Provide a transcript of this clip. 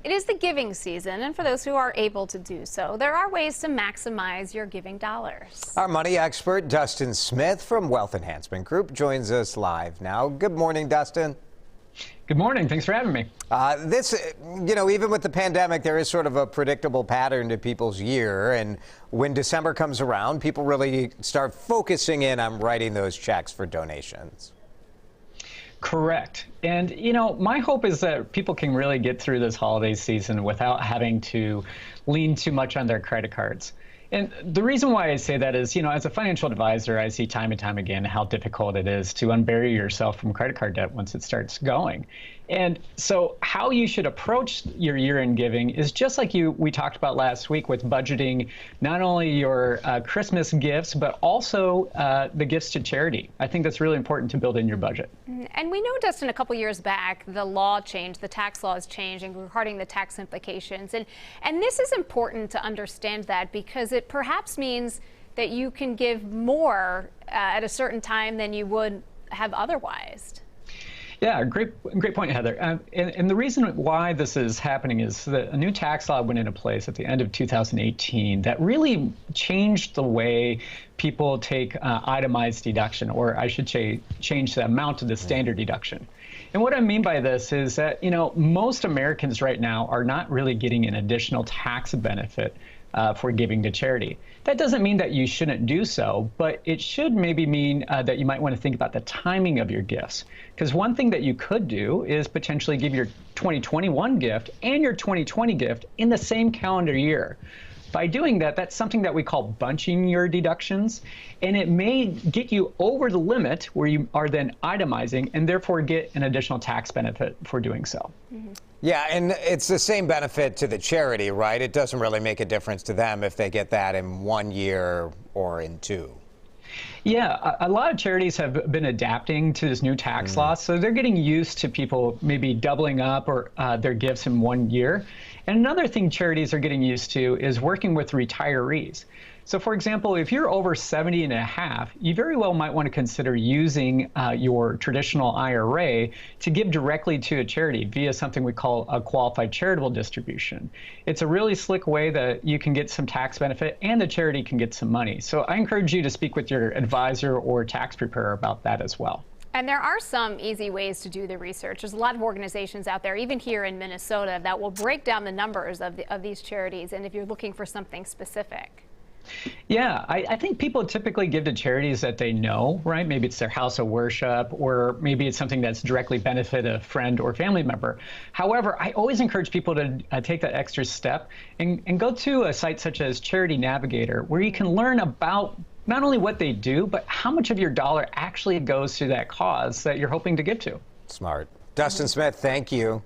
It is the giving season, and for those who are able to do so, there are ways to maximize your giving dollars. Our money expert, Dustin Smith from Wealth Enhancement Group, joins us live now. Good morning, Dustin. Good morning. Thanks for having me. Even with the pandemic, there is sort of a predictable pattern to people's year. And when December comes around, people really start focusing in on writing those checks for donations. Correct. And, my hope is that people can really get through this holiday season without having to lean too much on their credit cards. And the reason why I say that is, as a financial advisor, I see time and time again how difficult it is to unbury yourself from credit card debt once it starts going. And so how you should approach your year-end giving is just like we talked about last week with budgeting not only your Christmas gifts, but also the gifts to charity. I think that's really important to build in your budget. And we know, Dustin, a couple years back, the law changed, the tax laws changed, and regarding the tax implications. And this is important to understand that because it perhaps means that you can give more at a certain time than you would have otherwise. Yeah, great point, Heather. And the reason why this is happening is that a new tax law went into place at the end of 2018 that really changed the way people take itemized deduction, or I should say, change the amount of the standard deduction. And what I mean by this is that, most Americans right now are not really getting an additional tax benefit for giving to charity. That doesn't mean that you shouldn't do so, but it should maybe mean that you might want to think about the timing of your gifts. Because one thing that you could do is potentially give your 2021 gift and your 2020 gift in the same calendar year. By doing that, that's something that we call bunching your deductions, and it may get you over the limit where you are then itemizing and therefore get an additional tax benefit for doing so. Mm-hmm. Yeah, and it's the same benefit to the charity, right? It doesn't really make a difference to them if they get that in 1 year or in 2. Yeah, a lot of charities have been adapting to this new tax law, so they're getting used to people maybe doubling up or their gifts in 1 year. And another thing charities are getting used to is working with retirees. So for example, if you're over 70 and a half, you very well might want to consider using your traditional IRA to give directly to a charity via something we call a qualified charitable distribution. It's a really slick way that you can get some tax benefit and the charity can get some money. So I encourage you to speak with your advisor or tax preparer about that as well. And there are some easy ways to do the research. There's a lot of organizations out there, even here in Minnesota, that will break down the numbers of these charities, and if you're looking for something specific. Yeah, I think people typically give to charities that they know, right? Maybe it's their house of worship, or maybe it's something that's directly benefit a friend or family member. However, I always encourage people to take that extra step and go to a site such as Charity Navigator, where you can learn about not only what they do, but how much of your dollar actually goes to that cause that you're hoping to give to. Smart. Dustin Smith, thank you.